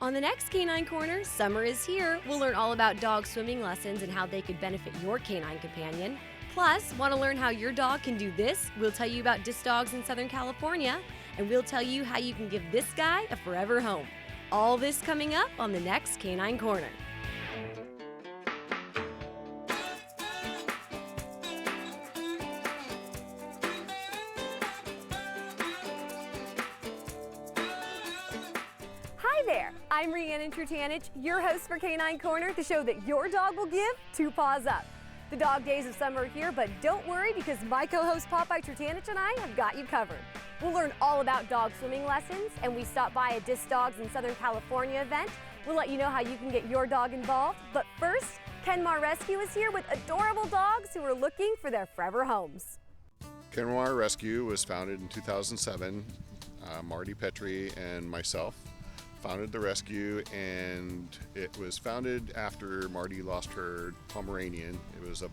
On the next Canine Corner, summer is here. We'll learn all about dog swimming lessons and how they could benefit your canine companion. Plus, want to learn how your dog can do this? We'll tell you about disc dogs in Southern California, and we'll tell you how you can give this guy a forever home. All this coming up on the next Canine Corner. Hi there, I'm Riannon Trutanich, your host for Canine Corner, the show that your dog will give 2 paws up. The dog days of summer are here, but don't worry because my co-host Popeye Trutanich and I have got you covered. We'll learn all about dog swimming lessons, and we stop by a Disc Dogs in Southern California event. We'll let you know how you can get your dog involved. But first, Maher Rescue is here with adorable dogs who are looking for their forever homes. Maher Rescue was founded in 2007. Marty Petrie and myself founded the rescue, and it was founded after Marty lost her Pomeranian. It was a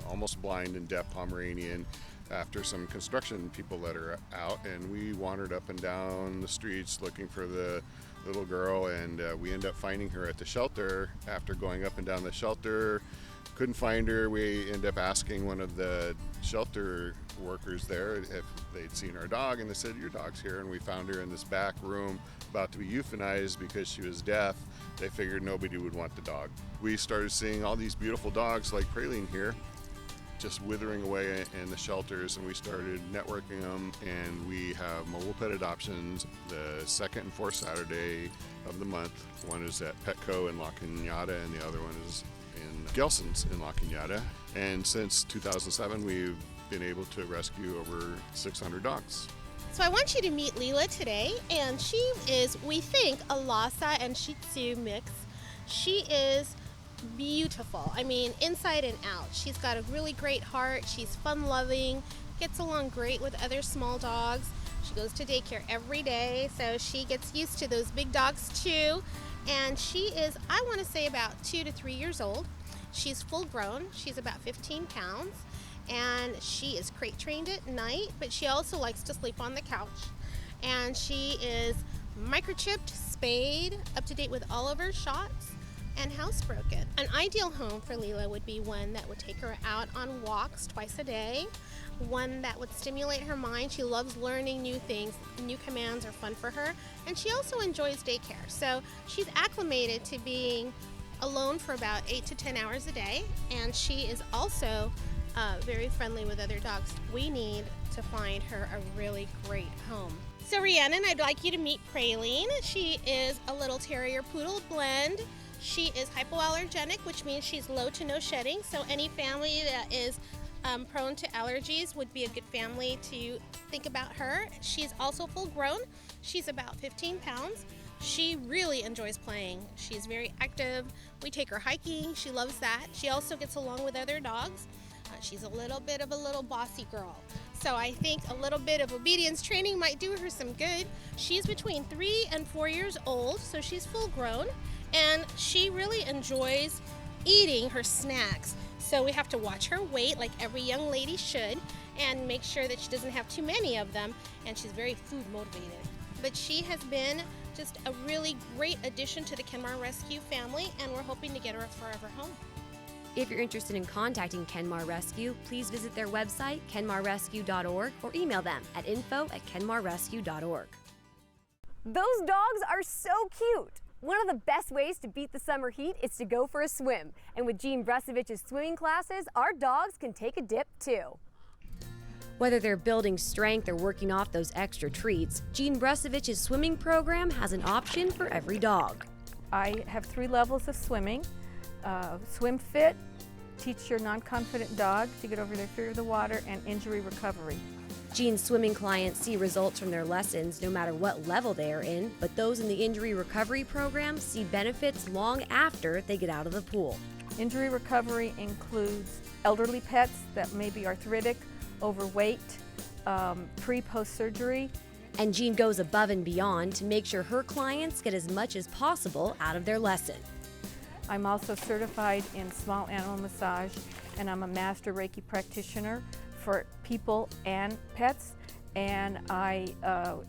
almost blind and deaf Pomeranian. After some construction people let her out, and we wandered up and down the streets looking for the little girl, and we ended up finding her at the shelter. After going up and down the shelter, couldn't find her. We ended up asking one of the shelter workers there if they'd seen our dog, and they said, "Your dog's here." And we found her in this back room about to be euthanized because she was deaf. They figured nobody would want the dog. We started seeing all these beautiful dogs like Praline here just withering away in the shelters, and we started networking them, and we have mobile pet adoptions the second and fourth Saturday of the month. One is at Petco in La Cañada, and the other one is in Gelson's in La Cañada. And since 2007, we've been able to rescue over 600 dogs. So I want you to meet Leela today, and she is, we think, a Lhasa and Shih Tzu mix. She is beautiful. I mean, inside and out. She's got a really great heart. She's fun-loving, gets along great with other small dogs. She goes to daycare every day, so she gets used to those big dogs too. And she is, I want to say, about 2 to 3 years old. She's full grown. She's about 15 pounds. And she is crate trained at night, but she also likes to sleep on the couch. And she is microchipped, spayed, up to date with all of her shots, and housebroken. An ideal home for Leela would be one that would take her out on walks twice a day, one that would stimulate her mind. She loves learning new things. New commands are fun for her, and she also enjoys daycare. So she's acclimated to being alone for about 8 to 10 hours a day, and she is also very friendly with other dogs. We need to find her a really great home. So Riannon, I'd like you to meet Praline. She is a little terrier poodle blend. She is hypoallergenic, which means she's low to no shedding. So any family that is prone to allergies would be a good family to think about her. She's also full grown. She's about 15 pounds. She really enjoys playing. She's very active. We take her hiking. She loves that. She also gets along with other dogs. She's a little bit of a little bossy girl. So I think a little bit of obedience training might do her some good. She's between 3 and 4 years old, so she's full grown, and she really enjoys eating her snacks. So we have to watch her weight like every young lady should, and make sure that she doesn't have too many of them, and she's very food motivated. But she has been just a really great addition to the Maher Rescue family, and we're hoping to get her a forever home. If you're interested in contacting Maher Rescue, please visit their website, kenmaherrescue.org, or email them at info@kenmaherrescue.org. Those dogs are so cute. One of the best ways to beat the summer heat is to go for a swim. And with Gene Brusovich's swimming classes, our dogs can take a dip too. Whether they're building strength or working off those extra treats, Gene Brusovich's swimming program has an option for every dog. I have 3 levels of swimming. Swim fit, teach your non-confident dog to get over their fear of the water, and injury recovery. Gene's swimming clients see results from their lessons no matter what level they are in, but those in the injury recovery program see benefits long after they get out of the pool. Injury recovery includes elderly pets that may be arthritic, overweight, pre-post surgery. And Gene goes above and beyond to make sure her clients get as much as possible out of their lesson. I'm also certified in small animal massage, and I'm a master Reiki practitioner for people and pets, and I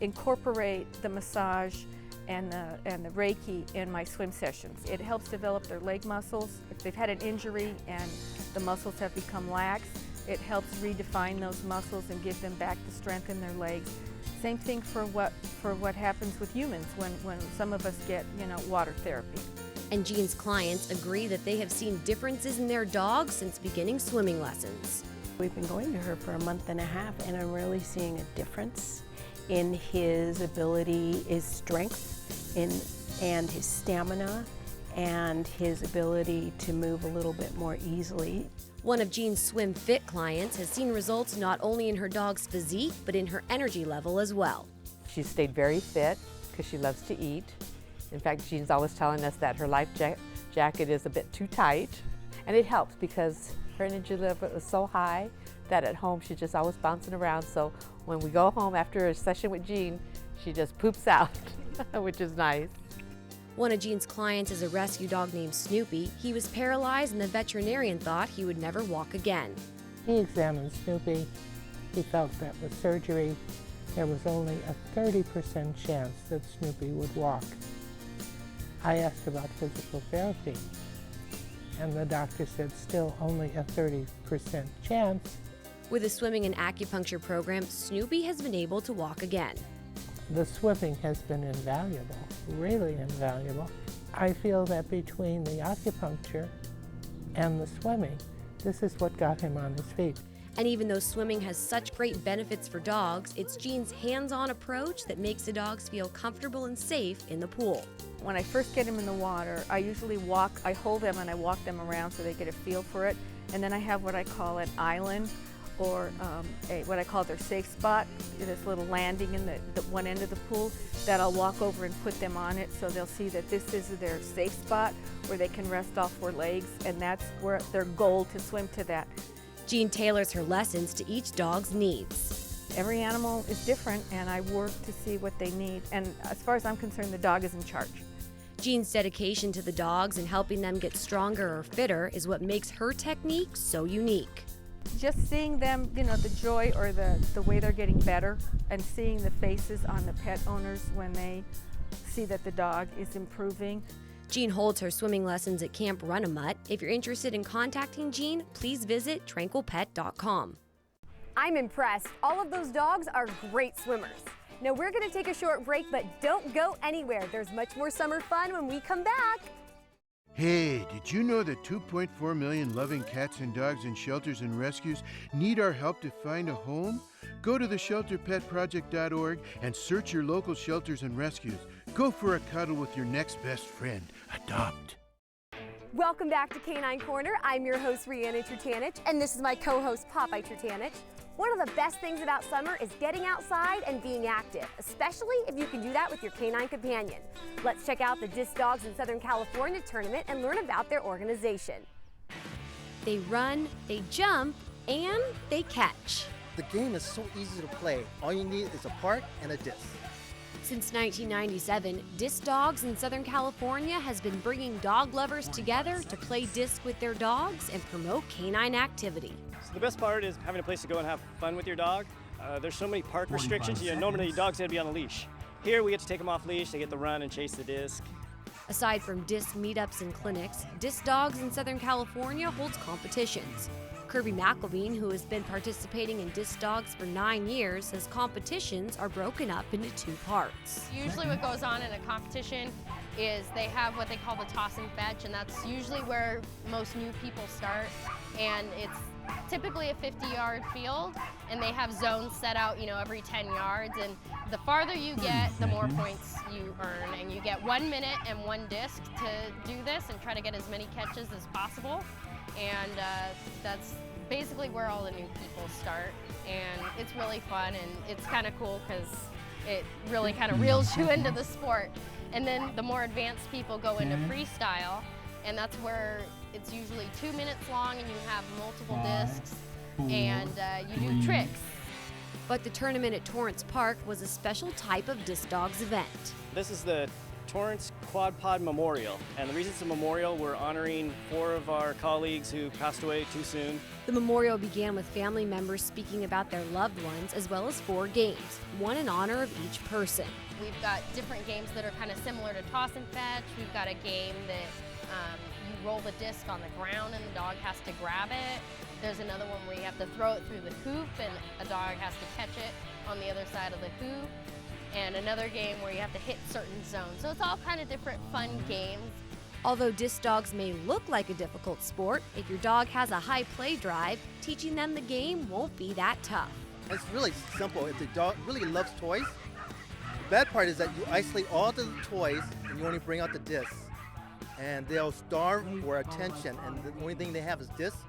incorporate the massage and the Reiki in my swim sessions. It helps develop their leg muscles. If they've had an injury and the muscles have become lax, it helps redefine those muscles and give them back the strength in their legs. Same thing for what happens with humans when some of us get, water therapy. And Jean's clients agree that they have seen differences in their dogs since beginning swimming lessons. We've been going to her for a month and a half, and I'm really seeing a difference in his ability, his strength, and his stamina, and his ability to move a little bit more easily. One of Jean's Swim Fit clients has seen results not only in her dog's physique, but in her energy level as well. She's stayed very fit because she loves to eat. In fact, Jean's always telling us that her life jacket is a bit too tight. And it helps because her energy level is so high that at home she's just always bouncing around. So when we go home after a session with Jean, she just poops out, which is nice. One of Jean's clients is a rescue dog named Snoopy. He was paralyzed and the veterinarian thought he would never walk again. He examined Snoopy. He felt that with surgery, there was only a 30% chance that Snoopy would walk. I asked about physical therapy, and the doctor said still only a 30% chance. With a swimming and acupuncture program, Snoopy has been able to walk again. The swimming has been invaluable, really invaluable. I feel that between the acupuncture and the swimming, this is what got him on his feet. And even though swimming has such great benefits for dogs, it's Jean's hands-on approach that makes the dogs feel comfortable and safe in the pool. When I first get them in the water, I usually I hold them and I walk them around so they get a feel for it. And then I have what I call an island, or what I call their safe spot, this little landing in the one end of the pool that I'll walk over and put them on it so they'll see that this is their safe spot where they can rest off 4 legs, and that's where their goal to swim to that. Jean tailors her lessons to each dog's needs. Every animal is different, and I work to see what they need, and as far as I'm concerned, the dog is in charge. Jean's dedication to the dogs and helping them get stronger or fitter is what makes her technique so unique. Just seeing them, the joy or the way they're getting better, and seeing the faces on the pet owners when they see that the dog is improving. Jean holds her swimming lessons at Camp Run-A-Mutt. If you're interested in contacting Jean, please visit tranquilpet.com. I'm impressed. All of those dogs are great swimmers. Now we're going to take a short break, but don't go anywhere. There's much more summer fun when we come back. Hey, did you know that 2.4 million loving cats and dogs in shelters and rescues need our help to find a home? Go to theshelterpetproject.org and search your local shelters and rescues. Go for a cuddle with your next best friend. Adopt. Welcome back to Canine Corner. I'm your host, Riannon Trutanich, and this is my co-host, Popeye Trutanich. One of the best things about summer is getting outside and being active, especially if you can do that with your canine companion. Let's check out the Disc Dogs in Southern California tournament and learn about their organization. They run, they jump, and they catch. The game is so easy to play. All you need is a park and a disc. Since 1997, Disc Dogs in Southern California has been bringing dog lovers together to play disc with their dogs and promote canine activity. So the best part is having a place to go and have fun with your dog. There's so many park restrictions. Normally dogs had to be on a leash. Here we get to take them off leash. They get to run and chase the disc. Aside from disc meetups and clinics, Disc Dogs in Southern California holds competitions. Kirby McElveen, who has been participating in Disc Dogs for 9 years, says competitions are broken up into 2 parts. Usually what goes on in a competition is they have what they call the toss and fetch, and that's usually where most new people start. And it's typically a 50-yard field, and they have zones set out, every 10 yards. And the farther you get, the more points you earn. And you get 1 minute and 1 disc to do this and try to get as many catches as possible. And that's basically where all the new people start. And it's really fun, and it's kind of cool because it really kind of reels you into the sport. And then the more advanced people go into freestyle, and that's where it's usually 2 minutes long, and you have multiple discs, and you do tricks. But the tournament at Torrance Park was a special type of Disc Dogs event. This is the Torrance Quad Pod Memorial. And the reason it's a memorial, we're honoring 4 of our colleagues who passed away too soon. The memorial began with family members speaking about their loved ones, as well as 4 games, one in honor of each person. We've got different games that are kind of similar to toss and fetch. We've got a game that you roll the disc on the ground and the dog has to grab it. There's another one where you have to throw it through the hoop and a dog has to catch it on the other side of the hoop. And another game where you have to hit certain zones. So it's all kind of different fun games. Although disc dogs may look like a difficult sport, if your dog has a high play drive, teaching them the game won't be that tough. It's really simple. If the dog really loves toys, the bad part is that you isolate all the toys and you only bring out the discs. And they'll starve for attention, and the only thing they have is discs,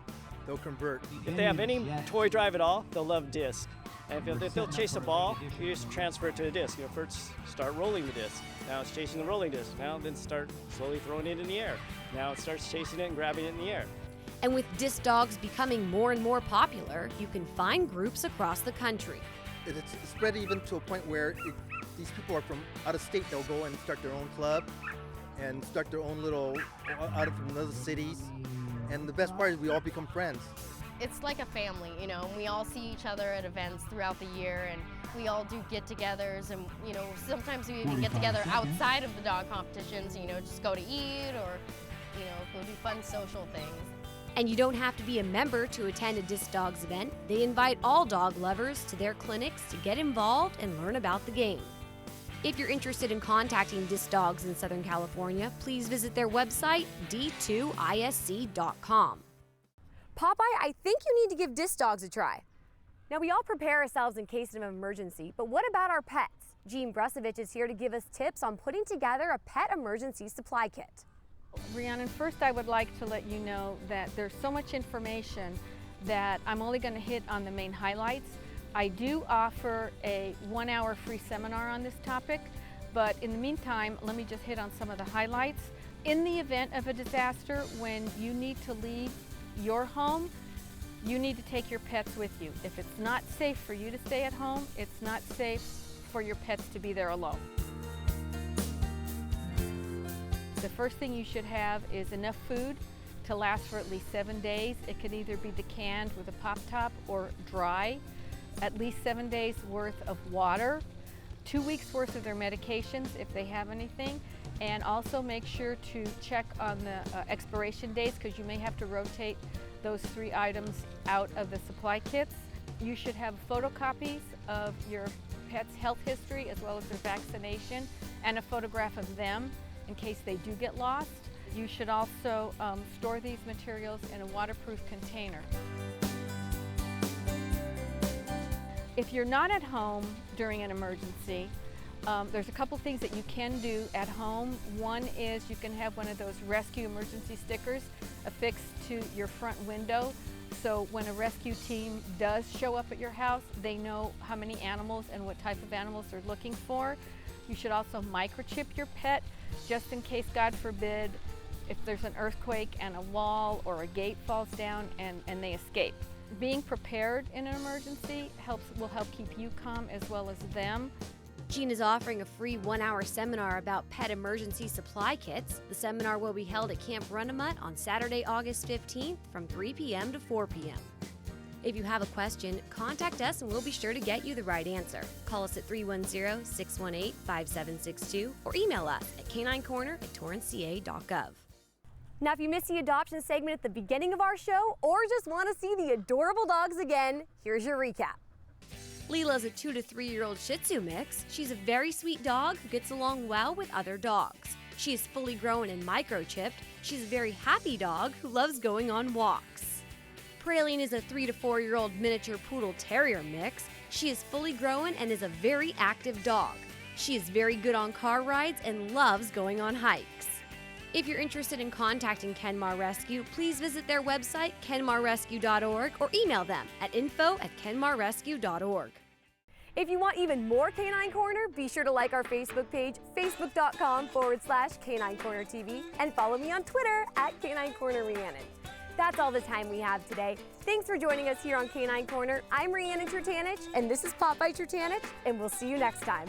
they'll convert. If they have any toy drive at all, they'll love disc. And if they'll chase a ball, you just transfer it to a disc. You know, first start rolling the disc. Now it's chasing the rolling disc. Now then start slowly throwing it in the air. Now it starts chasing it and grabbing it in the air. And with disc dogs becoming more and more popular, you can find groups across the country. It's spread even to a point where these people are from out of state. They'll go and start their own club and start their own little, from other cities. And the best part is we all become friends. It's like a family, you know, and we all see each other at events throughout the year, and we all do get-togethers, and, you know, sometimes we even get together outside of the dog competitions, you know, just go to eat or, you know, go do fun social things. And you don't have to be a member to attend a Disc Dogs event. They invite all dog lovers to their clinics to get involved and learn about the game. If you're interested in contacting Disc Dogs in Southern California, please visit their website, d2isc.com. Popeye, I think you need to give disc dogs a try. Now, we all prepare ourselves in case of an emergency, but what about our pets? Jean Brusovich is here to give us tips on putting together a pet emergency supply kit. Rhiannon, first I would like to let you know that there's so much information that I'm only going to hit on the main highlights. I do offer a 1-hour free seminar on this topic, but in the meantime, let me just hit on some of the highlights. In the event of a disaster, when you need to leave your home, you need to take your pets with you. If it's not safe for you to stay at home, it's not safe for your pets to be there alone. The first thing you should have is enough food to last for at least 7 days. It can either be decanned with a pop top or dry. At least 7 days worth of water, 2 weeks worth of their medications if they have anything, and also make sure to check on the expiration dates, because you may have to rotate those 3 items out of the supply kits. You should have photocopies of your pet's health history as well as their vaccination and a photograph of them in case they do get lost. You should also store these materials in a waterproof container. If you're not at home during an emergency, there's a couple things that you can do at home. One is you can have one of those rescue emergency stickers affixed to your front window, so when a rescue team does show up at your house, they know how many animals and what type of animals they're looking for. You should also microchip your pet, just in case, God forbid, if there's an earthquake and a wall or a gate falls down and they escape. Being prepared in an emergency will help keep you calm as well as them. Jean is offering a free 1-hour seminar about pet emergency supply kits. The seminar will be held at Camp Runnamut on Saturday, August 15th from 3 p.m. to 4 p.m. If you have a question, contact us and we'll be sure to get you the right answer. Call us at 310-618-5762 or email us at caninecorner@torranceca.gov. Now, if you missed the adoption segment at the beginning of our show or just want to see the adorable dogs again, here's your recap. Leela's a 2 to 3-year-old Shih Tzu mix. She's a very sweet dog who gets along well with other dogs. She is fully grown and microchipped. She's a very happy dog who loves going on walks. Praline is a 3 to 4-year-old miniature poodle terrier mix. She is fully grown and is a very active dog. She is very good on car rides and loves going on hikes. If you're interested in contacting Maher Rescue, please visit their website, kenmarrescue.org, or email them at info@kenmarrescue.org. If you want even more Canine Corner, be sure to like our Facebook page, facebook.com/Canine Corner TV, and follow me on Twitter at Canine Corner Riannon. That's all the time we have today. Thanks for joining us here on Canine Corner. I'm Riannon Trutanich, and this is Popeye Trutanich, and we'll see you next time.